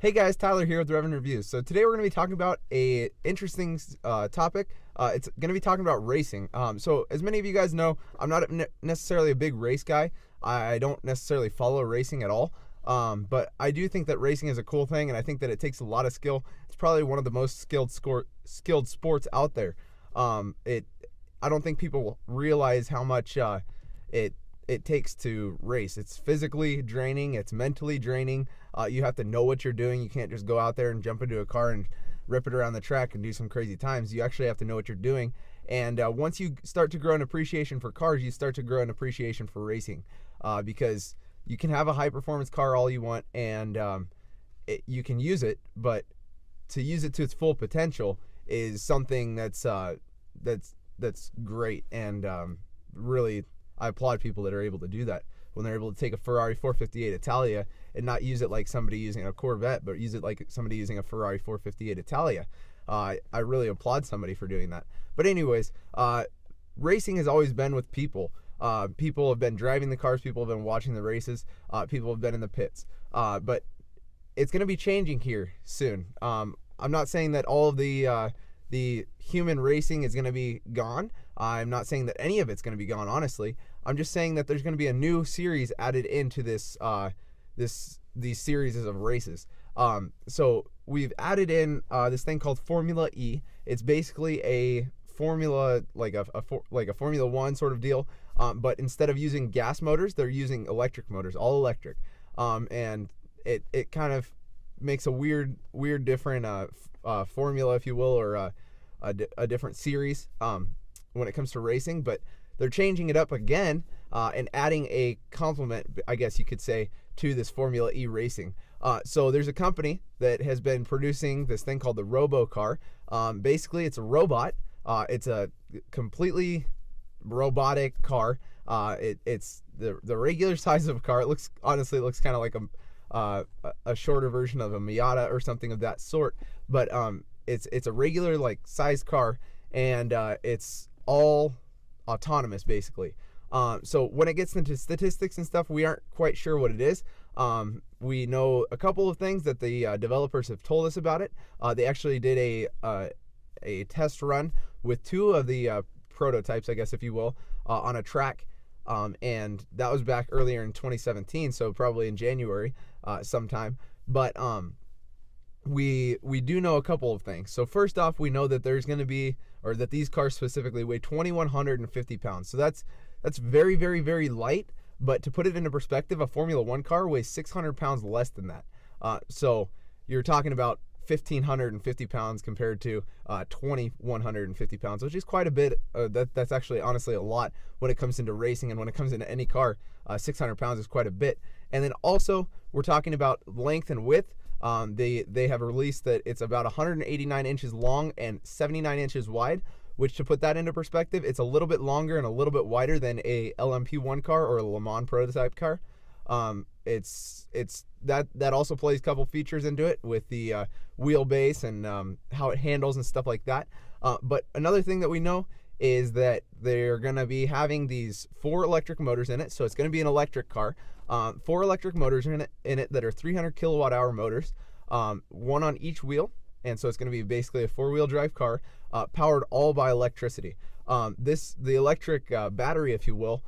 Hey guys, Tyler here with Revvin Reviews. So today we're going to be talking about a interesting topic. It's going to be talking about racing. So as many of you guys know, I'm not necessarily a big race guy. I don't necessarily follow racing at all. But I do think that racing is a cool thing, and I think that it takes a lot of skill. It's probably one of the most skilled sports out there. I don't think people realize how much it takes to race. It's physically draining. It's mentally draining. You have to know what you're doing. You can't just go out there and jump into a car and rip it around the track and do some crazy times. You actually have to know what you're doing. And once you start to grow an appreciation for cars, you start to grow an appreciation for racing, because you can have a high performance car all you want, and you can use it, but to use it to its full potential is something that's great. And really, I applaud people that are able to do that, when they're able to take a Ferrari 458 Italia and not use it like somebody using a Corvette, but use it like somebody using a Ferrari 458 Italia. I really applaud somebody for doing that. But anyways, racing has always been with people. People have been driving the cars, people have been watching the races, people have been in the pits. But it's going to be changing here soon. I'm not saying that all of the human racing is going to be gone. I'm not saying that any of it's going to be gone, honestly. I'm just saying that there's going to be a new series added into these series of races. So we've added in this thing called Formula E. It's basically a formula, like a Formula One sort of deal, but instead of using gas motors, they're using electric motors, all electric, and it kind of makes a weird different formula, if you will, or a different series when it comes to racing. But they're changing it up again and adding a complement, I guess you could say, to this Formula E racing. So there's a company that has been producing this thing called the ROBO car. Basically, it's a robot. It's a completely robotic car. It's the regular size of a car. It looks kind of like a shorter version of a Miata or something of that sort. But it's a regular like size car, and it's all autonomous basically. So when it gets into statistics and stuff, we aren't quite sure what it is. We know a couple of things that the developers have told us about it. They actually did a test run with two of the prototypes, I guess, if you will, on a track, and that was back earlier in 2017, so probably in January sometime. But we do know a couple of things. So first off, we know that there's going to be, or that these cars specifically weigh 2,150 pounds. So that's very, very, very light. But to put it into perspective, a Formula One car weighs 600 pounds less than that. So you're talking about 1,550 pounds compared to 2,150 pounds, which is quite a bit. That's actually honestly a lot when it comes into racing, and when it comes into any car, 600 pounds is quite a bit. And then also we're talking about length and width. They have released that it's about 189 inches long and 79 inches wide, which, to put that into perspective, it's a little bit longer and a little bit wider than a LMP1 car or a Le Mans prototype car. It's that also plays a couple features into it with the wheelbase and how it handles and stuff like that. But another thing that we know is that they're going to be having these 4 electric motors in it, so it's going to be an electric car. 4 electric motors in it that are 300 kilowatt hour motors, one on each wheel, and so it's going to be basically a 4-wheel drive car, powered all by electricity. The electric battery, if you will,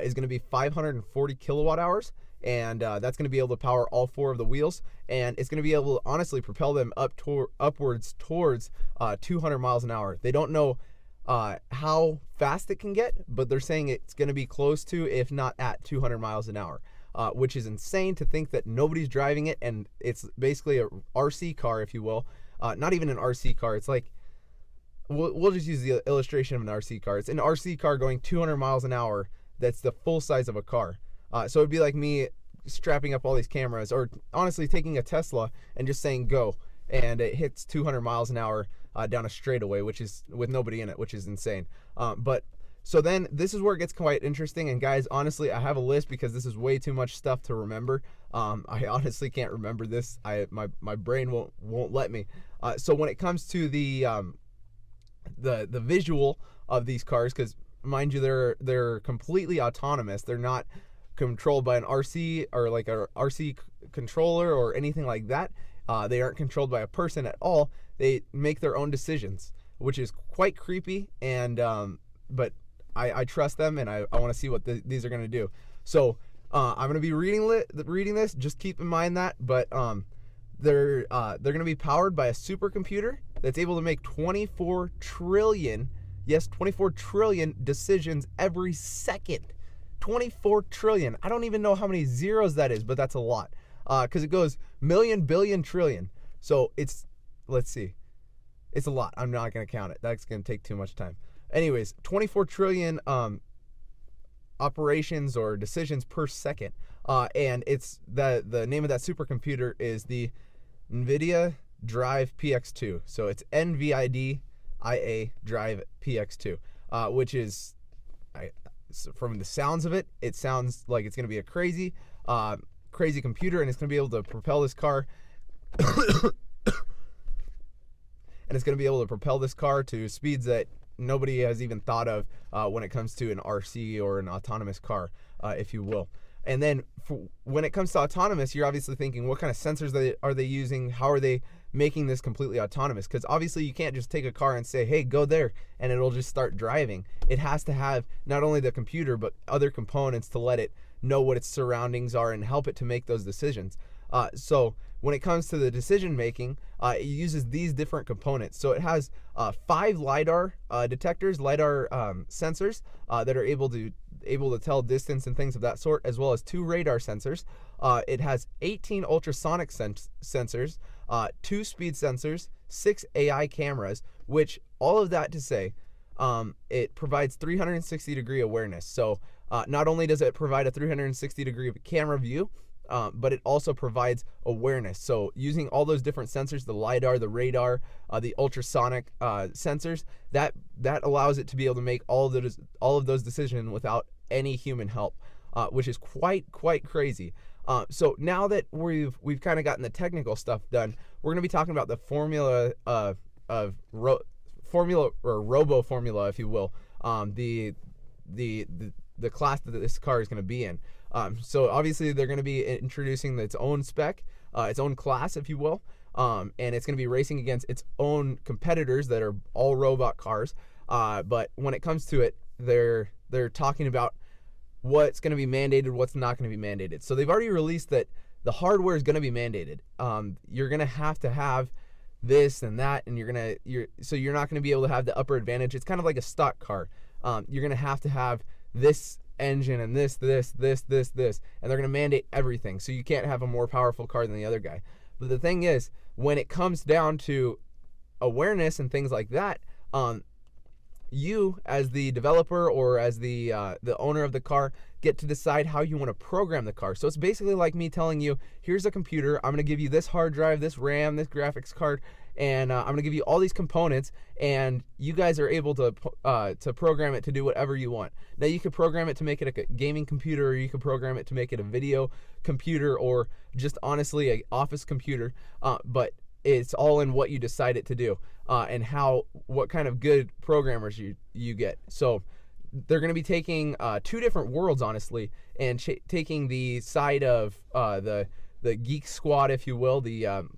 is going to be 540 kilowatt hours, and that's going to be able to power all 4 of the wheels, and it's going to be able to honestly propel them upwards towards 200 miles an hour. They don't know how fast it can get, but they're saying it's going to be close to, if not at, 200 miles an hour, which is insane to think that nobody's driving it, and it's basically a RC car, if you will. Not even an RC car. It's like, we'll just use the illustration of an RC car. It's an RC car going 200 miles an hour. That's the full size of a car. So it'd be like me strapping up all these cameras, or honestly taking a Tesla and just saying go, and it hits 200 miles an hour down a straightaway, which is with nobody in it, which is insane. But so then this is where it gets quite interesting. And guys, honestly, I have a list because this is way too much stuff to remember. I honestly can't remember this. My brain won't let me. So when it comes to the visual of these cars, because mind you, they're completely autonomous. They're not controlled by an RC or like a RC controller or anything like that. They aren't controlled by a person at all. They make their own decisions, which is quite creepy. And but I trust them, and I want to see what these are going to do. So I'm going to be reading this. Just keep in mind that. But they're going to be powered by a supercomputer that's able to make 24 trillion, yes, 24 trillion decisions every second. 24 trillion. I don't even know how many zeros that is, but that's a lot. Because it goes million, billion, trillion. So let's see. It's a lot. I'm not going to count it. That's going to take too much time. Anyways, 24 trillion operations or decisions per second. And it's the name of that supercomputer is the NVIDIA Drive PX2. So it's NVIDIA Drive PX2, which is, from the sounds of it, it sounds like it's going to be a crazy computer, and it's going to be able to propel this car and it's going to be able to propel this car to speeds that nobody has even thought of when it comes to an RC or an autonomous car, if you will. And then when it comes to autonomous, you're obviously thinking, what kind of sensors are they using? How are they making this completely autonomous? Because obviously you can't just take a car and say, hey, go there, and it'll just start driving. It has to have not only the computer, but other components to let it know what its surroundings are and help it to make those decisions. So when it comes to the decision making, it uses these different components. So it has 5 LiDAR detectors, LiDAR sensors that are able to tell distance and things of that sort, as well as 2 radar sensors. It has 18 ultrasonic sensors, 2 speed sensors, 6 AI cameras, which all of that to say, it provides 360-degree awareness. So not only does it provide a 360-degree camera view, but it also provides awareness. So using all those different sensors, the LiDAR, the radar, the ultrasonic sensors, that allows it to be able to make all of those decisions without any human help, which is quite crazy. So now that we've kind of gotten the technical stuff done, we're going to be talking about the formula of formula or robo formula, if you will, the class that this car is going to be in. So obviously they're going to be introducing its own spec, its own class, if you will, and it's going to be racing against its own competitors that are all robot cars. But when it comes to it, they're talking about what's going to be mandated, what's not going to be mandated. So they've already released that the hardware is going to be mandated. You're going to have this and that, and you're not going to be able to have the upper advantage. It's kind of like a stock car. You're going to have this engine and this, and they're going to mandate everything. So you can't have a more powerful car than the other guy. But the thing is, when it comes down to awareness and things like that, you as the developer or as the owner of the car get to decide how you want to program the car. So it's basically like me telling you, here's a computer, I'm going to give you this hard drive, this RAM, this graphics card, and I'm going to give you all these components, and you guys are able to program it to do whatever you want. Now you could program it to make it a gaming computer, or you could program it to make it a video computer, or just honestly an office computer, but it's all in what you decide it to do, and what kind of good programmers you get. So they're going to be taking 2 different worlds, honestly, and taking the side of the geek squad, if you will, the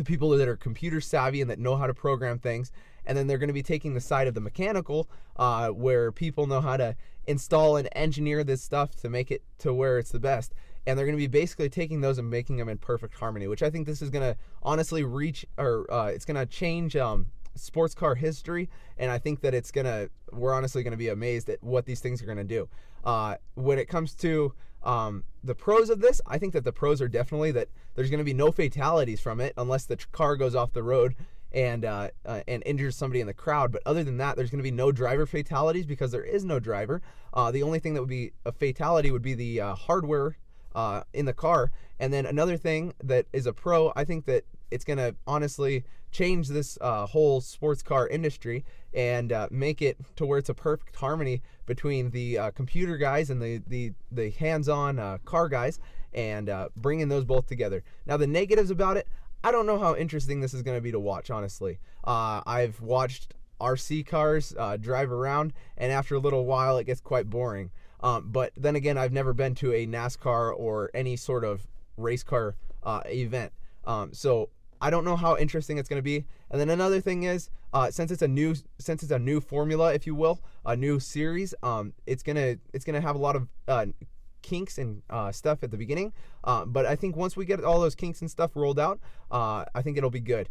people that are computer savvy and that know how to program things, and then they're going to be taking the side of the mechanical, where people know how to install and engineer this stuff to make it to where it's the best. And they're going to be basically taking those and making them in perfect harmony, which I think this is going to honestly it's going to change sports car history. And I think that we're honestly going to be amazed at what these things are going to do. When it comes to the pros of this, I think that the pros are definitely that there's going to be no fatalities from it unless the car goes off the road and injures somebody in the crowd. But other than that, there's going to be no driver fatalities because there is no driver. The only thing that would be a fatality would be the hardware in the car. And then another thing that is a pro, I think that it's going to honestly change this whole sports car industry and make it to where it's a perfect harmony between the computer guys and the hands-on car guys, and bringing those both together. Now the negatives about it, I don't know how interesting this is going to be to watch, honestly. I've watched RC cars drive around, and after a little while it gets quite boring. But then again, I've never been to a NASCAR or any sort of race car event. So I don't know how interesting it's going to be. And then another thing is, since it's a new formula, if you will, a new series, it's gonna have a lot of kinks and stuff at the beginning. But I think once we get all those kinks and stuff rolled out, I think it'll be good.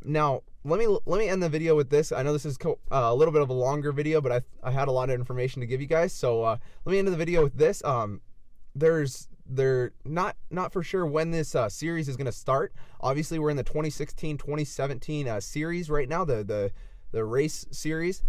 Now let me end the video with this. I know this is a little bit of a longer video, but I had a lot of information to give you guys. So let me end the video with this. They're not for sure when this series is going to start. Obviously, we're in the 2016-2017 series right now, the race series.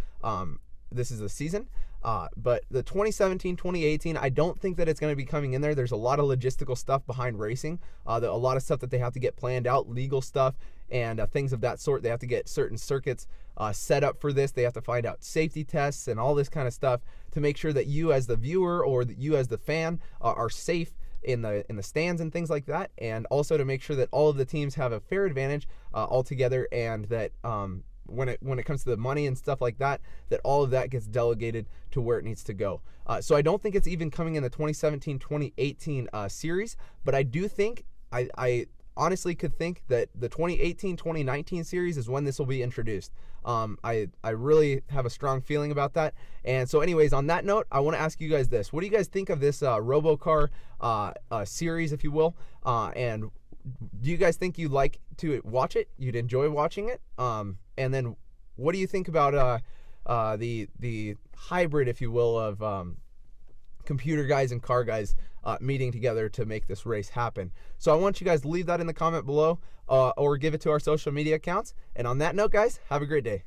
This is the season. But the 2017-2018, I don't think that it's going to be coming in there. There's a lot of logistical stuff behind racing, a lot of stuff that they have to get planned out, legal stuff, and things of that sort. They have to get certain circuits set up for this. They have to find out safety tests and all this kind of stuff to make sure that you as the viewer or that you as the fan are safe in the stands and things like that, and also to make sure that all of the teams have a fair advantage altogether, and that when it comes to the money and stuff like that, that all of that gets delegated to where it needs to go. So I don't think it's even coming in the 2017-2018 series, but I do think, I honestly could think that the 2018-2019 series is when this will be introduced. I really have a strong feeling about that. And so anyways, on that note, I want to ask you guys this. What do you guys think of this RoboCar series, if you will? And do you guys think you'd like to watch it? You'd enjoy watching it? And then what do you think about the hybrid, if you will, of computer guys and car guys meeting together to make this race happen? So I want you guys to leave that in the comment below, or give it to our social media accounts. And on that note, guys, have a great day.